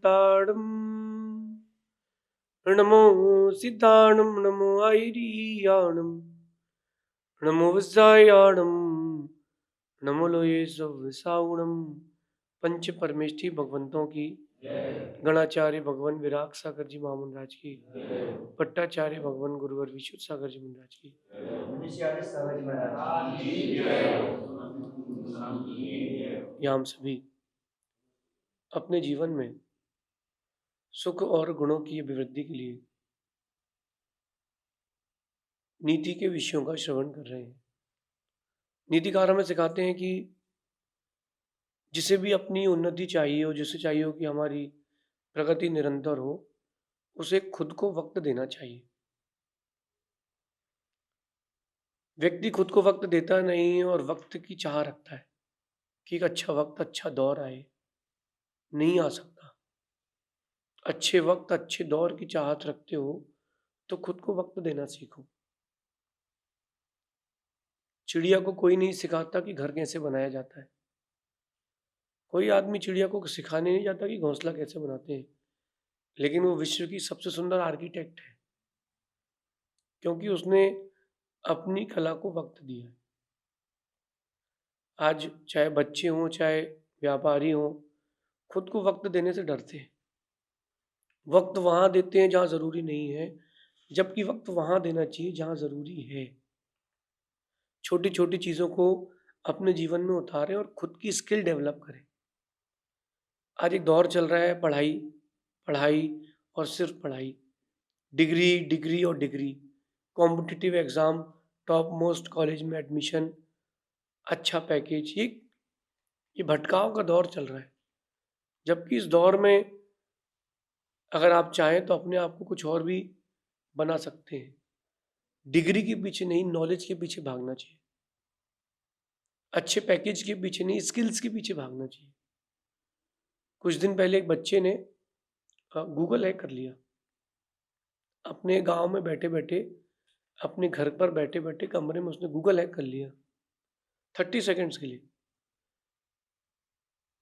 शान्ताडं नमो सिद्धाणं नमो आयर्याणं नमो विद्यायाणं नमो लोये सविसाउणं। पंच परमेष्ठी भगवंतों की, गणाचार्य भगवान विराग सागर जी महामंडराज की, पट्टाचार्य भगवान गुरुवर विशुद्ध सागर जी महाराज की, या हम सभी अपने जीवन में सुख और गुणों की अभिवृद्धि के लिए नीति के विषयों का श्रवण कर रहे हैं। नीतिकार हमें सिखाते हैं कि जिसे भी अपनी उन्नति चाहिए हो, जिसे चाहिए हो कि हमारी प्रगति निरंतर हो, उसे खुद को वक्त देना चाहिए। व्यक्ति खुद को वक्त देता नहीं है और वक्त की चाह रखता है कि एक अच्छा वक्त, अच्छा दौर आए। नहीं आ सकता। अच्छे वक्त, अच्छे दौर की चाहत रखते हो तो खुद को वक्त देना सीखो। चिड़िया को कोई नहीं सिखाता कि घर कैसे बनाया जाता है। कोई आदमी चिड़िया को सिखाने नहीं जाता कि घोंसला कैसे बनाते हैं, लेकिन वो विश्व की सबसे सुंदर आर्किटेक्ट है, क्योंकि उसने अपनी कला को वक्त दिया है। आज चाहे बच्चे हों, चाहे व्यापारी हों, खुद को वक्त देने से डरते हैं। वक्त वहां देते हैं जहां जरूरी नहीं है, जबकि वक्त वहां देना चाहिए जहां जरूरी है। छोटी छोटी चीजों को अपने जीवन में उतारें और खुद की स्किल डेवलप करें। आज एक दौर चल रहा है पढ़ाई, पढ़ाई और सिर्फ पढ़ाई, डिग्री डिग्री और degree, competitive exam, top most college में एडमिशन, अच्छा पैकेज, ये भटकाव का दौर चल रहा है। जबकि इस दौर में अगर आप चाहें तो अपने आप को कुछ और भी बना सकते हैं। डिग्री के पीछे नहीं, नॉलेज के पीछे भागना चाहिए। अच्छे पैकेज के पीछे नहीं, स्किल्स के पीछे भागना चाहिए। कुछ दिन पहले एक बच्चे ने गूगल हैक कर लिया। अपने गांव में बैठे बैठे, अपने घर पर बैठे बैठे कमरे में उसने गूगल हैक कर लिया 30 सेकंड्स के लिए।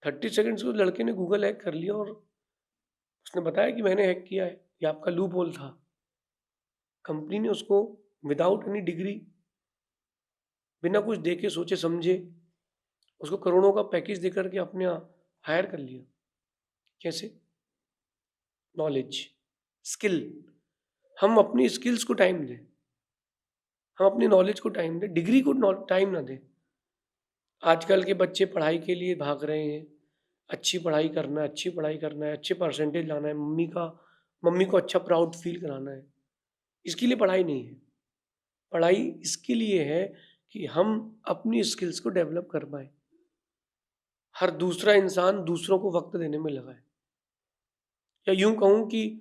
30 सेकंड्स को लड़के ने गूगल हैक कर लिया और उसने बताया कि मैंने हैक किया है, ये आपका लूप होल था। कंपनी ने उसको विदाउट एनी डिग्री, बिना कुछ देखे सोचे समझे, उसको करोड़ों का पैकेज देकर के अपने हायर कर लिया। कैसे? Knowledge, skill. हम अपनी स्किल्स को टाइम दें, हम अपनी नॉलेज को टाइम दें, डिग्री को टाइम ना दें। आजकल के बच्चे पढ़ाई के लिए भाग रहे हैं, अच्छी पढ़ाई करना है, अच्छी पढ़ाई करना है, अच्छे परसेंटेज लाना है, मम्मी को अच्छा प्राउड फील कराना है। इसके लिए पढ़ाई नहीं है। पढ़ाई इसके लिए है कि हम अपनी स्किल्स को डेवलप कर पाए। हर दूसरा इंसान दूसरों को वक्त देने में लगा है। या यूं कहूं कि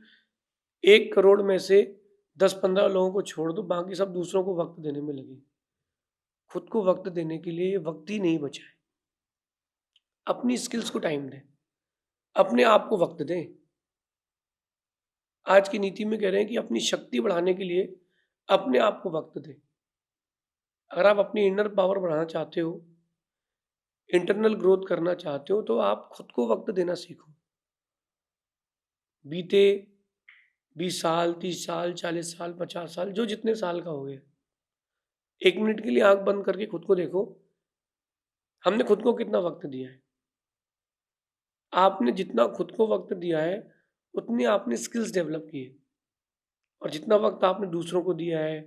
1 करोड़ में से 10-15 लोगों को छोड़ दो, बाकी सब दूसरों को वक्त देने में लगे। खुद को वक्त देने के लिए वक्त ही नहीं बचा है। अपनी स्किल्स को टाइम दें, अपने आप को वक्त दें। आज की नीति में कह रहे हैं कि अपनी शक्ति बढ़ाने के लिए अपने आप को वक्त दें। अगर आप अपनी इनर पावर बढ़ाना चाहते हो, इंटरनल ग्रोथ करना चाहते हो, तो आप खुद को वक्त देना सीखो। बीते 20 साल, 30 साल, 40 साल, 50 साल, जो जितने साल का हो गया, 1 मिनट के लिए आंख बंद करके खुद को देखो, हमने खुद को कितना वक्त दिया है। आपने जितना खुद को वक्त दिया है, उतनी आपने स्किल्स डेवलप की है। और जितना वक्त आपने दूसरों को दिया है,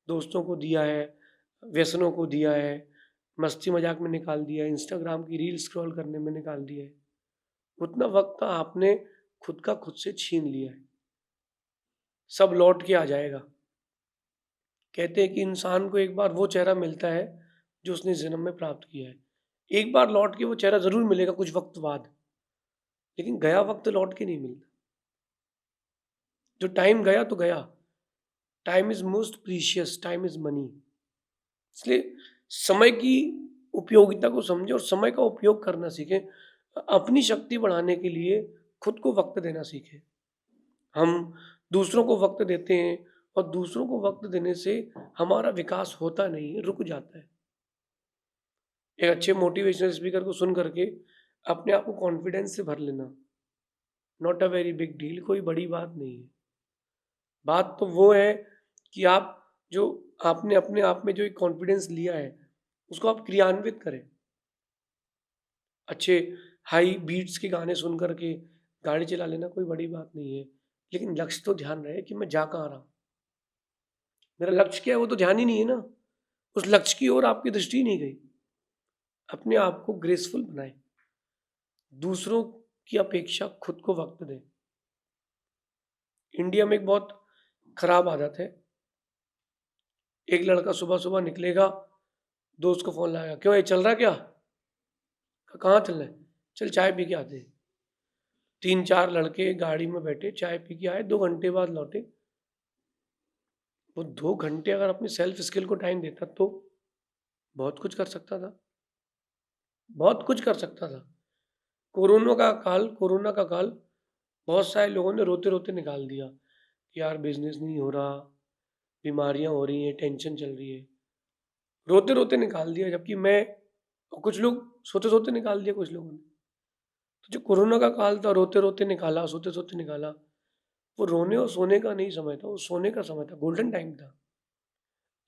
दोस्तों को दिया है, व्यसनों को दिया है, मस्ती मजाक में निकाल दिया है, इंस्टाग्राम की रील स्क्रॉल करने में निकाल दिया है, उतना वक्त आपने खुद का खुद से छीन लिया है। सब लौट के आ जाएगा। कहते हैं कि इंसान को एक बार वो चेहरा मिलता है जो उसने जन्म में प्राप्त किया है। एक बार लौट के वो चेहरा जरूर मिलेगा कुछ वक्त बाद, लेकिन गया वक्त लौट के नहीं मिलता। जो टाइम गया तो गया। Time is most precious, time is money. इसलिए समय की उपयोगिता को समझे और समय का उपयोग करना सीखें। अपनी शक्ति बढ़ाने के लिए खुद को वक्त देना सीखें। हम दूसरों को वक्त देते हैं और दूसरों को वक्त देने से हमारा विकास होता नहीं है, रुक जाता है। एक अच्छे मोटिवेशनल स्पीकर को सुन करके अपने आप को कॉन्फिडेंस से भर लेना not a very big deal, कोई बड़ी बात नहीं है। बात तो वो है कि आप जो आपने अपने आप में जो एक कॉन्फिडेंस लिया है, उसको आप क्रियान्वित करें। अच्छे हाई बीट्स के गाने सुन कर के गाड़ी चला लेना कोई बड़ी बात नहीं है, लेकिन लक्ष्य तो ध्यान रहे कि मैं जा कहाँ रहा हूँ। मेरा लक्ष्य क्या है वो तो ध्यान ही नहीं है ना, उस लक्ष्य की ओर आपकी दृष्टि नहीं गई। अपने आप को ग्रेसफुल बनाएं, दूसरों की अपेक्षा खुद को वक्त दें। इंडिया में एक बहुत खराब आदत है, एक लड़का सुबह सुबह निकलेगा, दोस्त को फोन लगाएगा, क्यों ये चल रहा क्या? कहाँ चलना है? चल चाय पी के आते हैं। 3-4 लड़के गाड़ी में बैठे चाय पी के आए, 2 घंटे बाद लौटे। वो 2 घंटे अगर अपनी सेल्फ स्किल को टाइम देता तो बहुत कुछ कर सकता था, बहुत कुछ कर सकता था। कोरोना का काल बहुत सारे लोगों ने रोते रोते निकाल दिया कि यार बिजनेस नहीं हो रहा, बीमारियां हो रही हैं, टेंशन चल रही है, रोते रोते निकाल दिया। जबकि मैं और कुछ लोग सोते सोते निकाल दिया कुछ लोगों ने। तो जो कोरोना का काल था, रोते रोते निकाला, सोते सोते निकाला, वो रोने और सोने का नहीं समय था, वो सोने का समय था, गोल्डन टाइम था।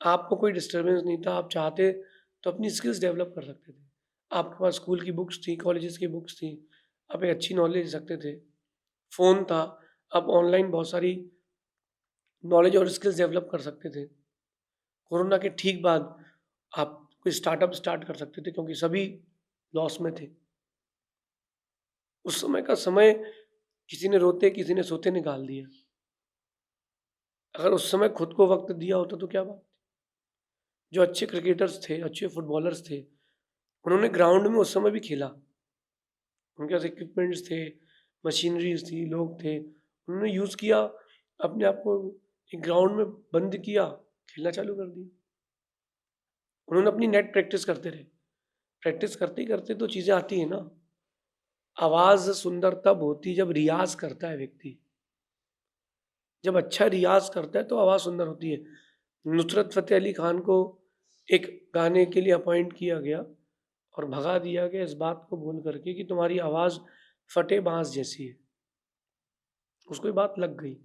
आपको कोई डिस्टरबेंस नहीं था, आप चाहते तो अपनी स्किल्स डेवलप कर सकते थे। आपके पास स्कूल की बुक्स थी, कॉलेजेस की बुक्स थी, आप एक अच्छी नॉलेज ले सकते थे। फ़ोन था, आप ऑनलाइन बहुत सारी नॉलेज और स्किल्स डेवलप कर सकते थे। कोरोना के ठीक बाद आप कोई स्टार्टअप स्टार्ट कर सकते थे, क्योंकि सभी लॉस में थे। उस समय का समय किसी ने रोते, किसी ने सोते निकाल दिया। अगर उस समय खुद को वक़्त दिया होता तो क्या बात? जो अच्छे क्रिकेटर्स थे, अच्छे फुटबॉलर्स थे, उन्होंने ग्राउंड में उस समय भी खेला। उनके पास इक्विपमेंट्स थे, मशीनरीज़ थी, लोग थे। उन्होंने यूज़ किया, अपने आप को एक ग्राउंड में बंद किया, खेलना चालू कर दिया। उन्होंने अपनी नेट प्रैक्टिस करते रहे। प्रैक्टिस करते ही करते तो चीज़ें आती हैं ना। आवाज़ सुंदर तब होती जब रियाज़ करता है व्यक्ति। जब अच्छा रियाज़ करता है तो आवाज़ सुंदर होती है। नुसरत फ़तेह अली खान को एक गाने के लिए अपॉइंट किया गया और भगा दिया गया इस बात को बोल करके कि तुम्हारी आवाज़ फटे बाँस जैसी है। उसको ये बात लग गई।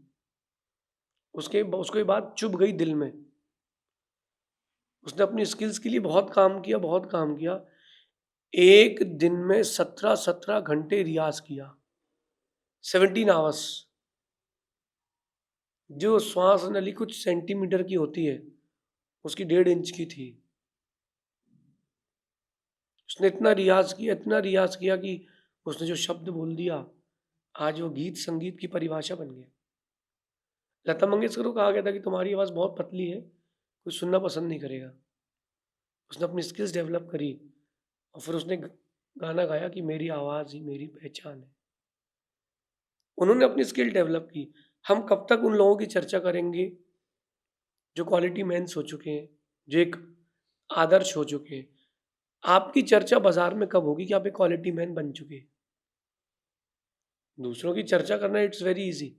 उसको ये बात चुभ गई दिल में। उसने अपनी स्किल्स के लिए बहुत काम किया, बहुत काम किया। एक दिन में 17-17 घंटे रियाज़ किया। 17 आवर्स। जो श्वास नली कुछ सेंटीमीटर की होती है, उसकी 1.5 इंच की थी। उसने इतना रियाज़ किया कि उसने जो शब्द बोल दिया, आज वो गीत संगीत की परिभाषा बन गया। लता मंगेशकर को कहा गया था कि तुम्हारी आवाज़ बहुत पतली है, कोई सुनना पसंद नहीं करेगा। उसने अपनी स्किल्स डेवलप करी और फिर उसने गाना गाया कि मेरी आवाज़ ही मेरी पहचान है। उन्होंने अपनी स्किल डेवलप की। हम कब तक उन लोगों की चर्चा करेंगे जो क्वालिटी मैन्स हो चुके हैं, जो एक आदर्श हो चुके हैं? आपकी चर्चा बाजार में कब होगी कि आप एक क्वालिटी मैन बन चुके हैं? दूसरों की चर्चा करना इट्स वेरी इजी।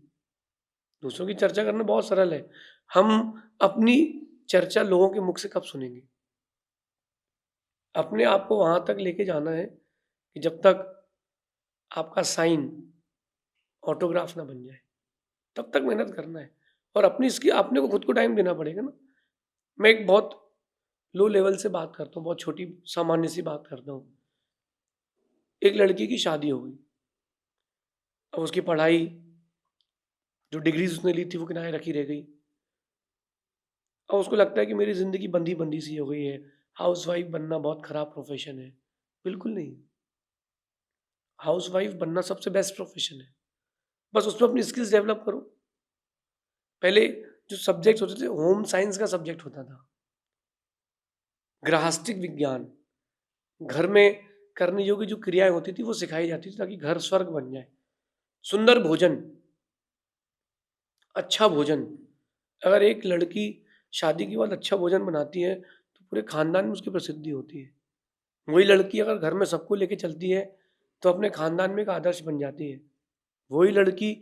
दूसरों की चर्चा करना बहुत सरल है। हम अपनी चर्चा लोगों के मुख से कब सुनेंगे? अपने आप को वहां तक लेके जाना है कि जब तक आपका साइन ऑटोग्राफ ना बन जाए, तब तक मेहनत करना है। और अपनी इसकी अपने को खुद को टाइम देना पड़ेगा ना। मैं एक बहुत लो लेवल से बात करता हूँ, बहुत छोटी सामान्य सी बात करता हूँ। एक लड़की की शादी हो गई। अब उसकी पढ़ाई, जो डिग्रीज उसने ली थी, वो किनारे रखी रह गई। अब उसको लगता है कि मेरी ज़िंदगी बंधी बंधी सी हो गई है, हाउसवाइफ बनना बहुत ख़राब प्रोफेशन है। बिल्कुल नहीं, हाउसवाइफ बनना सबसे बेस्ट प्रोफेशन है। बस उसमें अपनी स्किल्स डेवलप करो। पहले जो सब्जेक्ट होते थे, होम साइंस का सब्जेक्ट होता था, गृहस्थिक विज्ञान, घर में करने योग्य जो क्रियाएं होती थी वो सिखाई जाती थी ताकि घर स्वर्ग बन जाए। सुंदर भोजन, अच्छा भोजन। अगर एक लड़की शादी के बाद अच्छा भोजन बनाती है तो पूरे खानदान में उसकी प्रसिद्धि होती है। वही लड़की अगर घर में सबको लेके चलती है तो अपने खानदान में एक आदर्श बन जाती है। वही लड़की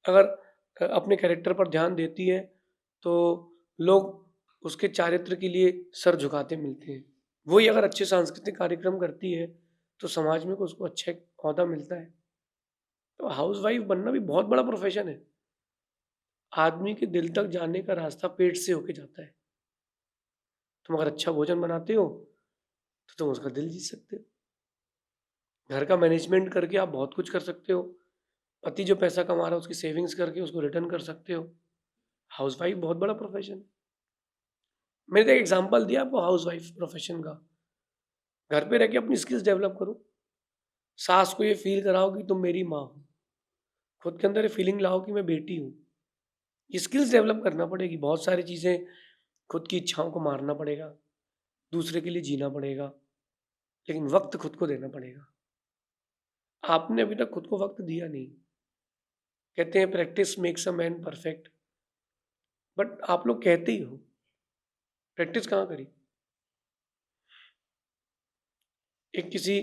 अगर अपने कैरेक्टर पर ध्यान देती है तो लोग उसके चारित्र के लिए सर झुकाते मिलते हैं। वही अगर अच्छे सांस्कृतिक कार्यक्रम करती है तो समाज में उसको अच्छा एक ओहदा मिलता है। तो हाउसवाइफ बनना भी बहुत बड़ा प्रोफेशन है। आदमी के दिल तक जाने का रास्ता पेट से होके जाता है। तुम अगर अच्छा भोजन बनाते हो तो तुम उसका दिल जीत सकते हो। घर का मैनेजमेंट करके आप बहुत कुछ कर सकते हो। पति जो पैसा कमा रहा है उसकी सेविंग्स करके उसको रिटर्न कर सकते हो। हाउसवाइफ बहुत बड़ा प्रोफेशन है। मैंने तो एक एग्जांपल दिया आपको हाउसवाइफ प्रोफेशन का। घर पे रह के अपनी स्किल्स डेवलप करो। सास को ये फील कराओ कि तुम मेरी माँ हो। खुद के अंदर ये फीलिंग लाओ कि मैं बेटी हूँ। ये स्किल्स डेवलप करना पड़ेगी। बहुत सारी चीज़ें, खुद की इच्छाओं को मारना पड़ेगा, दूसरे के लिए जीना पड़ेगा, लेकिन वक्त खुद को देना पड़ेगा। आपने अभी तक खुद को वक्त दिया नहीं। कहते हैं practice makes a man perfect, but आप लोग कहते ही हो, प्रैक्टिस कहाँ करी? एक किसी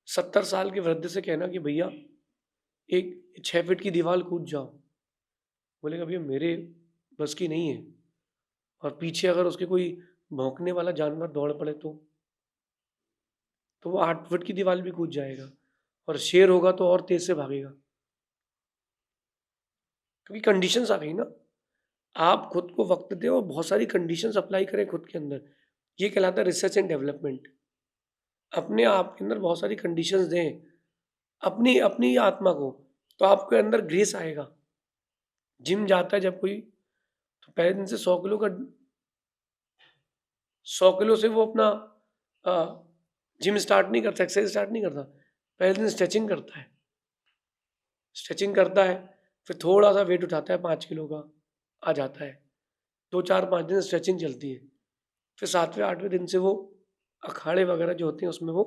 70 साल के वृद्ध से कहना कि भैया एक 6 फीट की दीवार कूद जाओ, बोलेगा भैया मेरे बस की नहीं है। और पीछे अगर उसके कोई भौंकने वाला जानवर दौड़ पड़े तो वो 8 फुट की दीवार भी कूद जाएगा। और शेर होगा तो और तेज से भागेगा, क्योंकि कंडीशंस आ गई ना। आप खुद को वक्त दें और बहुत सारी कंडीशंस अप्लाई करें खुद के अंदर। ये कहलाता है रिसर्च एंड डेवलपमेंट। अपने आप के अंदर बहुत सारी कंडीशंस दें अपनी अपनी आत्मा को, तो आपके अंदर ग्रेस आएगा। जिम जाता है जब कोई, तो पहले दिन से 100 किलो से वो अपना जिम स्टार्ट नहीं करता, एक्सरसाइज स्टार्ट नहीं करता। पहले दिन स्ट्रेचिंग करता है, फिर थोड़ा सा वेट उठाता है 5 किलो का, आ जाता है। 2 4 5 दिन स्ट्रेचिंग चलती है। फिर 7वें 8वें दिन से वो अखाड़े वगैरह जो होते हैं उसमें वो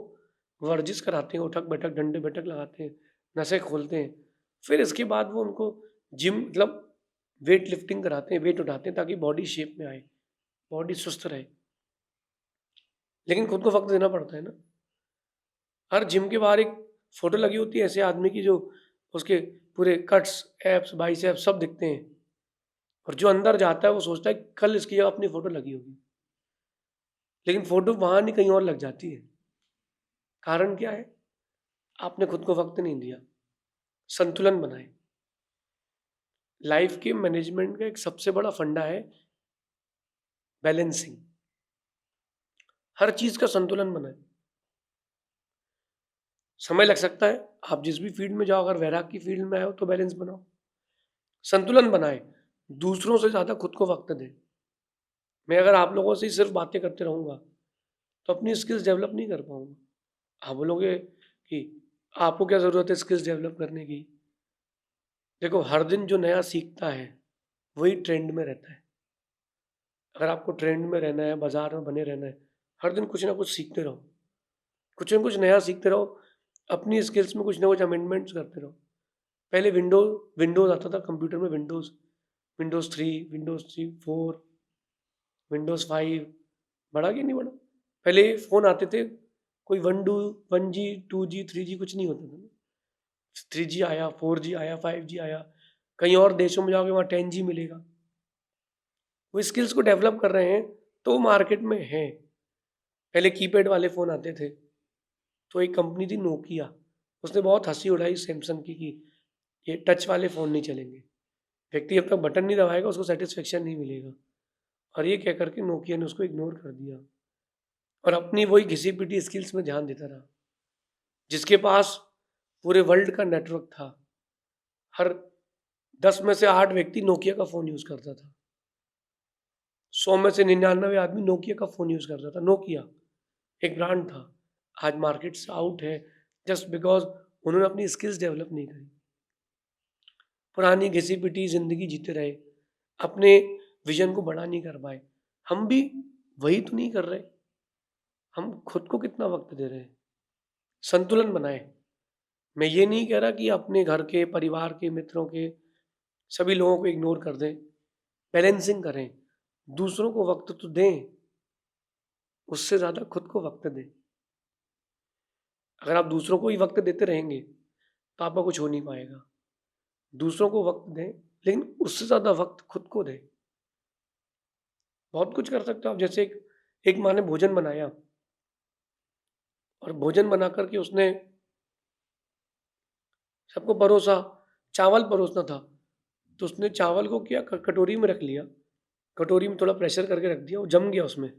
वर्जिश कराते हैं, उठक बैठक डंडे बैठक लगाते हैं, नसें खोलते हैं। फिर इसके बाद वो उनको जिम मतलब वेट लिफ्टिंग कराते हैं, वेट उठाते हैं ताकि बॉडी शेप में आए, बॉडी स्वस्थ रहे। लेकिन खुद को वक्त देना पड़ता है ना। हर जिम के बाहर एक फोटो लगी होती है ऐसे आदमी की जो उसके पूरे कट्स, एप्स, बाइसेप्स सब दिखते हैं। और जो अंदर जाता है वो सोचता है कल इसकी जगह अपनी फोटो लगी होगी, लेकिन फोटो वहां नहीं कहीं और लग जाती है। कारण क्या है? आपने खुद को वक्त नहीं दिया। संतुलन बनाए। लाइफ के मैनेजमेंट का एक सबसे बड़ा फंडा है बैलेंसिंग। हर चीज का संतुलन बनाए। समय लग सकता है, आप जिस भी फील्ड में जाओ, अगर वैराग की फील्ड में आए हो तो बैलेंस बनाओ, संतुलन बनाए। दूसरों से ज्यादा खुद को वक्त दें। मैं अगर आप लोगों से ही सिर्फ बातें करते रहूंगा तो अपनी स्किल्स डेवलप नहीं कर पाऊंगा। आप बोलोगे कि आपको क्या जरूरत है स्किल्स डेवलप करने की? देखो, हर दिन जो नया सीखता है वही ट्रेंड में रहता है। अगर आपको ट्रेंड में रहना है, बाजार में बने रहना है, हर दिन कुछ ना कुछ सीखते रहो, कुछ ना कुछ नया सीखते रहो। अपनी स्किल्स में कुछ ना कुछ अमेंडमेंट्स करते रहो। पहले विंडोज आता था कंप्यूटर में, विंडोज 3, विंडोज 4, विंडोज 5। बढ़ा कि नहीं बढ़ा? पहले फोन आते थे, कोई 1G 2G 3G कुछ नहीं होता था। 3G आया, 4G आया, 5G आया। कहीं और देशों में जाओगे वहाँ 10G मिलेगा। वो स्किल्स को डेवलप कर रहे हैं तो मार्केट में है। पहले कीपैड वाले फ़ोन आते थे, तो एक कंपनी थी नोकिया, उसने बहुत हंसी उड़ाई सैमसंग की कि ये टच वाले फ़ोन नहीं चलेंगे, व्यक्ति जब तक बटन नहीं दबाएगा उसको सेटिस्फेक्शन नहीं मिलेगा। और ये कह करके नोकिया ने उसको इग्नोर कर दिया और अपनी वही घिसी पिटी स्किल्स में ध्यान देता रहा। जिसके पास पूरे वर्ल्ड का नेटवर्क था, हर 10 में से 8 व्यक्ति नोकिया का फ़ोन यूज़ करता था। 100 में से 99 आदमी नोकिया का फ़ोन यूज़ करता था। नोकिया एक ब्रांड था, आज मार्केट से आउट है, जस्ट बिकॉज उन्होंने अपनी स्किल्स डेवलप नहीं करी। पुरानी घिसी पिटी जिंदगी जीते रहे, अपने विजन को बड़ा नहीं कर पाए। हम भी वही तो नहीं कर रहे। हम खुद को कितना वक्त दे रहे हैं? संतुलन बनाए। मैं ये नहीं कह रहा कि अपने घर के, परिवार के, मित्रों के सभी लोगों को इग्नोर कर दें। बैलेंसिंग करें, दूसरों को वक्त तो दें, उससे ज्यादा खुद को वक्त दें। अगर आप दूसरों को ही वक्त देते रहेंगे तो आपका कुछ हो नहीं पाएगा। दूसरों को वक्त दें, लेकिन उससे ज्यादा वक्त खुद को दें। बहुत कुछ कर सकते हो आप। जैसे एक माँ ने भोजन बनाया और भोजन बना करके उसने सबको परोसा, चावल परोसना था तो उसने चावल को किया कटोरी में रख लिया, कटोरी में थोड़ा प्रेशर करके रख दिया, वो जम गया उसमें,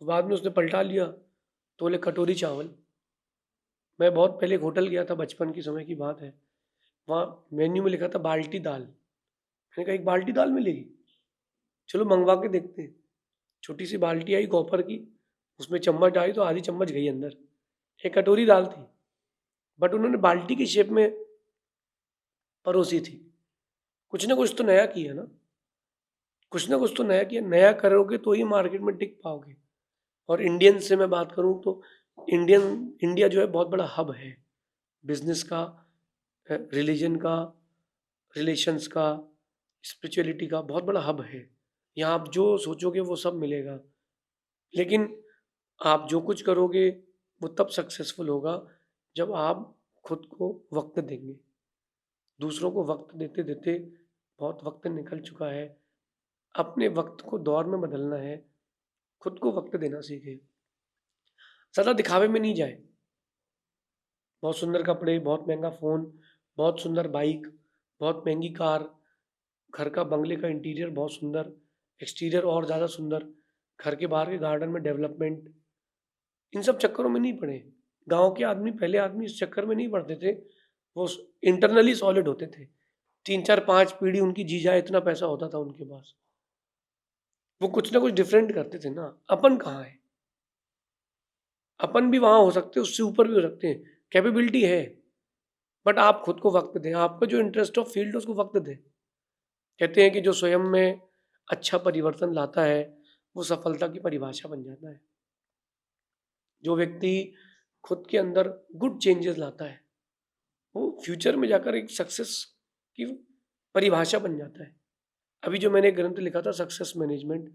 बाद में उसने पलटा लिया तो बोले कटोरी चावल। मैं बहुत पहले एक होटल गया था, बचपन की समय की बात है, वहाँ मेन्यू में लिखा था बाल्टी दाल। मैंने कहा एक बाल्टी दाल मिलेगी, चलो मंगवा के देखते हैं। छोटी सी बाल्टी आई कॉपर की, उसमें चम्मच डाली तो आधी चम्मच गई अंदर, एक कटोरी दाल थी, बट उन्होंने बाल्टी की शेप में परोसी थी। कुछ ना कुछ तो नया किया ना, कुछ ना कुछ तो नया किया, नया करोगे तो ही मार्केट में टिक पाओगे। और इंडियन से मैं बात करूं तो इंडिया जो है बहुत बड़ा हब है बिजनेस का, रिलीजन का, रिलेशंस का, स्पिरिचुअलिटी का, बहुत बड़ा हब है। यहाँ आप जो सोचोगे वो सब मिलेगा, लेकिन आप जो कुछ करोगे वो तब सक्सेसफुल होगा जब आप खुद को वक्त देंगे। दूसरों को वक्त देते देते बहुत वक्त निकल चुका है, अपने वक्त को दौर में बदलना है, खुद को वक्त देना सीखें, ज़्यादा दिखावे में नहीं जाए। बहुत सुंदर कपड़े, बहुत महंगा फ़ोन, बहुत सुंदर बाइक, बहुत महंगी कार, घर का बंगले का इंटीरियर बहुत सुंदर, एक्सटीरियर और ज़्यादा सुंदर, घर के बाहर के गार्डन में डेवलपमेंट, इन सब चक्करों में नहीं पड़े। गांव के आदमी, पहले आदमी इस चक्कर में नहीं पड़ते थे, वो इंटरनली सॉलिड होते थे। 3 4 5 पीढ़ी उनकी जी जाए इतना पैसा होता था उनके पास। वो कुछ ना कुछ डिफरेंट करते थे ना। अपन कहाँ है? अपन भी वहां हो सकते हैं, उससे ऊपर भी हो सकते हैं, कैपेबिलिटी है, बट आप खुद को वक्त दें, आपका जो इंटरेस्ट ऑफ फील्ड उसको वक्त दें। कहते हैं कि जो स्वयं में अच्छा परिवर्तन लाता है वो सफलता की परिभाषा बन जाता है। जो व्यक्ति खुद के अंदर गुड चेंजेस लाता है वो फ्यूचर में जाकर एक सक्सेस की परिभाषा बन जाता है। अभी जो मैंने ग्रंथ लिखा था सक्सेस मैनेजमेंट,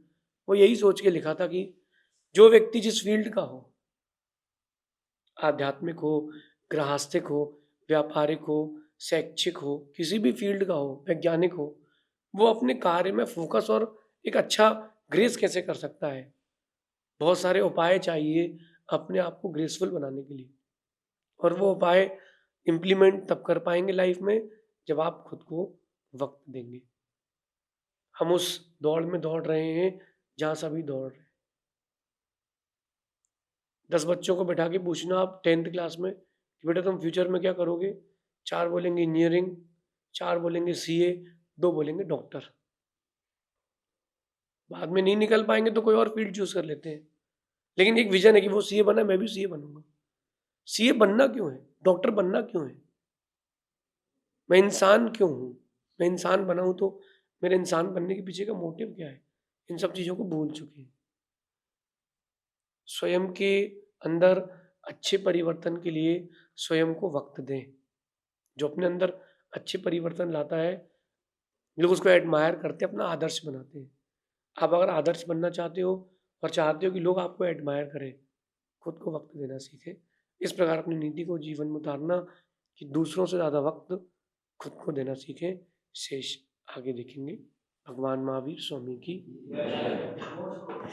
वो यही सोच के लिखा था कि जो व्यक्ति जिस फील्ड का हो, आध्यात्मिक हो, गृहस्थिक हो, व्यापारिक हो, शैक्षिक हो, किसी भी फील्ड का हो, वैज्ञानिक हो, वो अपने कार्य में फोकस और एक अच्छा ग्रेस कैसे कर सकता है। बहुत सारे उपाय चाहिए अपने आप को ग्रेसफुल बनाने के लिए, और वो उपाय इम्प्लीमेंट तब कर पाएंगे लाइफ में जब आप खुद को वक्त देंगे। हम उस दौड़ में दौड़ रहे हैं जहाँ सभी दौड़ रहे हैं। 10 बच्चों को बैठा के पूछना आप 10th क्लास में कि बेटा तुम फ्यूचर में क्या करोगे, 4 बोलेंगे इंजीनियरिंग, 4 बोलेंगे सीए, 2 बोलेंगे डॉक्टर। बाद में नहीं निकल पाएंगे तो कोई और फील्ड चूज कर लेते हैं, लेकिन एक विजन है कि वो सीए बना, मैं भी सीए बनूंगा। सीए बनना क्यों है, डॉक्टर बनना क्यों है? मैं इंसान क्यों हूँ? मैं इंसान बना हूं तो मेरे इंसान बनने के पीछे का मोटिव क्या है? इन सब चीजों को भूल चुके हैं। स्वयं के अंदर अच्छे परिवर्तन के लिए स्वयं को वक्त दें। जो अपने अंदर अच्छे परिवर्तन लाता है लोग उसको एडमायर करते हैं, अपना आदर्श बनाते हैं। आप अगर आदर्श बनना चाहते हो और चाहते हो कि लोग आपको एडमायर करें, खुद को वक्त देना सीखें। इस प्रकार अपनी नीति को जीवन में उतारना कि दूसरों से ज़्यादा वक्त खुद को देना सीखें। शेष आगे देखेंगे। भगवान महावीर स्वामी की जय।